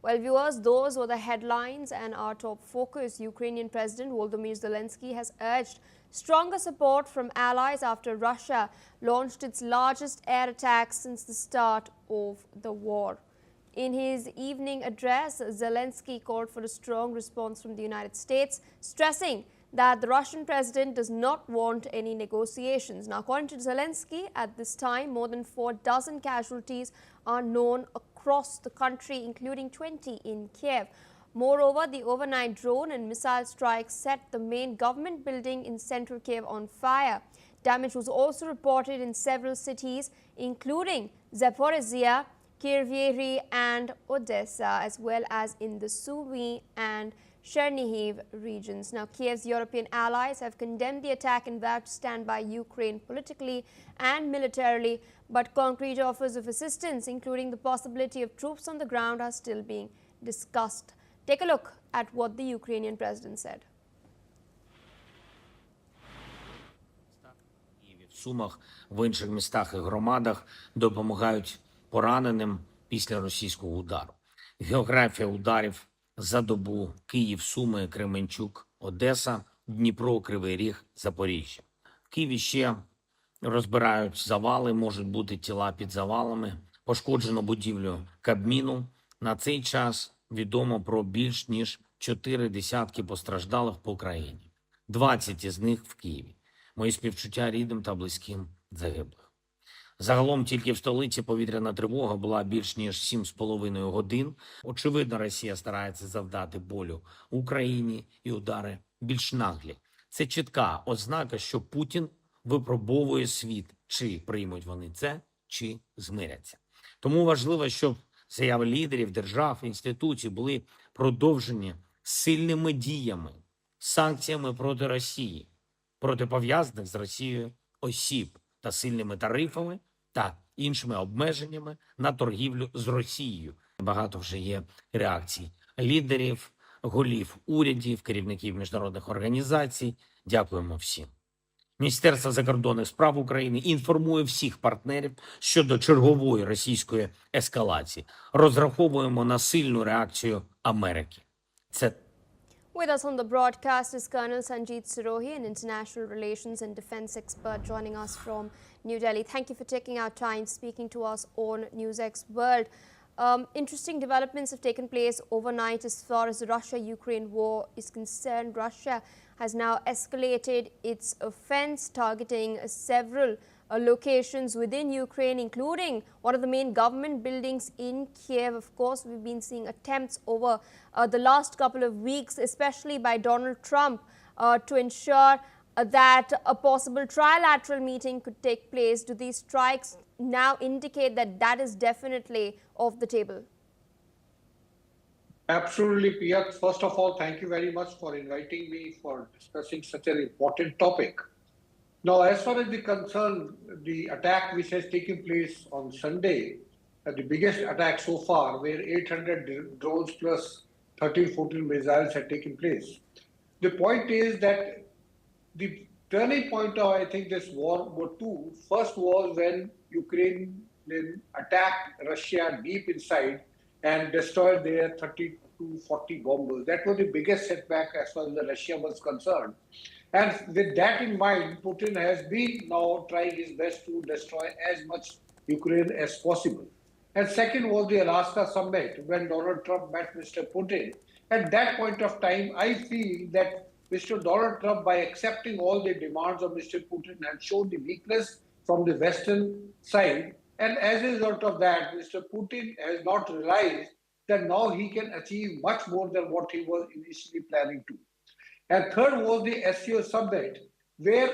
Well, viewers, those were the headlines and our top focus. Ukrainian President Volodymyr Zelensky has urged stronger support from allies after Russia launched its largest air attack since the start of the war. In his evening address, Zelensky called for a strong response from the United States, stressing that the Russian president does not want any negotiations. Now, according to Zelensky, at this time, more than 4 dozen casualties are known across the country, including 20 in Kiev. Moreover, the overnight drone and missile strikes set the main government building in central Kiev on fire. Damage was also reported in several cities, including Zaporizhia, Kryvyi and Odessa, as well as in the Sumy and Chernihiv regions. Now, Kiev's European allies have condemned the attack and vowed to stand by Ukraine politically and militarily, but concrete offers of assistance, including the possibility of troops on the ground, are still being discussed. Take a look at what the Ukrainian president said. В Сумах, в інших містах і громадах допомагають пораненим після російського удару. Географія ударів за добу: Київ, Суми, Кременчук, Одеса, Дніпро, Кривий Ріг, Запоріжжя. В Києві ще розбирають завали, можуть бути тіла під завалами. Пошкоджено будівлю Кабміну. На цей час відомо про більш ніж 4 десятки постраждалих по країні. 20 із них в Києві. Мої співчуття рідним та близьким загиблих. Загалом тільки в столиці повітряна тривога була більш ніж 7,5 годин. Очевидно, Росія старається завдати болю Україні і удари більш наглі. Це чітка ознака, що Путін випробовує світ, чи приймуть вони це, чи змиряться. Тому важливо, щоб заяви лідерів держав, інституцій були продовжені сильними діями, санкціями проти Росії, проти пов'язаних з Росією осіб та сильними тарифами та іншими обмеженнями на торгівлю з Росією. Багато вже є реакцій лідерів, голів урядів, керівників міжнародних організацій. Дякуємо всім. Міністерство закордонних справ України інформує всіх партнерів щодо чергової російської ескалації. Розраховуємо на сильну реакцію Америки. Це With us on the broadcast is Colonel Sanjeet Sirohi, an international relations and defense expert joining us from New Delhi. Thank you for taking our time speaking to us on NewsX World. Interesting developments have taken place overnight as far as the Russia-Ukraine war is concerned. Russia has now escalated its offense, targeting several locations within Ukraine, including one of the main government buildings in Kiev. Of course, we've been seeing attempts over the last couple of weeks, especially by Donald Trump, to ensure that a possible trilateral meeting could take place. Do these strikes now indicate that that is definitely off the table? Absolutely, Piyat. First of all, thank you very much for inviting me for discussing such an important topic. Now, as far as the attack which has taken place on Sunday, the biggest attack so far, where 800 drones plus 13-14 missiles had taken place. The point is that the turning point of, I think, this war two, first was when Ukraine attacked Russia deep inside and destroyed their 30 to 40 bombers. That was the biggest setback as far as Russia was concerned. And with that in mind, Putin has been now trying his best to destroy as much Ukraine as possible. And second was the Alaska summit, when Donald Trump met Mr. Putin. At that point of time, I feel that Mr. Donald Trump, by accepting all the demands of Mr. Putin, had shown the weakness from the Western side. And as a result of that, Mr. Putin has not realized that now he can achieve much more than what he was initially planning to. And third was the SCO summit, where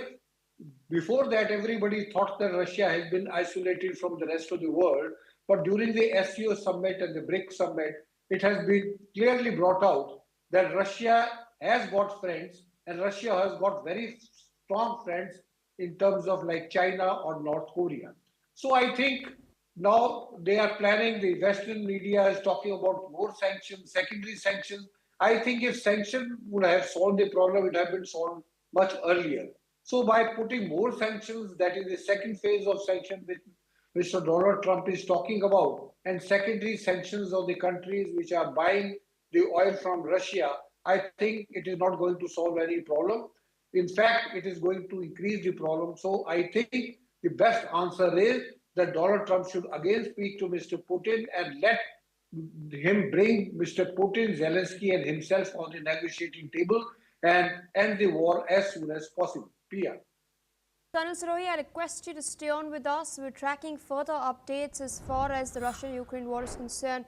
before that everybody thought that Russia has been isolated from the rest of the world. But during the SCO summit and the BRICS summit, it has been clearly brought out that Russia has got friends, and Russia has got very strong friends in terms of like China or North Korea. So I think now they are planning, the Western media is talking about more sanctions, secondary sanctions. I think if sanctions would have solved the problem, it would have been solved much earlier. So by putting more sanctions, that is the second phase of sanctions, which Mr. Donald Trump is talking about, and secondary sanctions of the countries which are buying the oil from Russia, I think it is not going to solve any problem. In fact, it is going to increase the problem. So I think the best answer is that Donald Trump should again speak to Mr. Putin and let him bring Mr. Putin, Zelensky, and himself on the negotiating table and end the war as soon as possible. Pia. Colonel Sirohi, I request you to stay on with us. We're tracking further updates as far as the Russia-Ukraine war is concerned.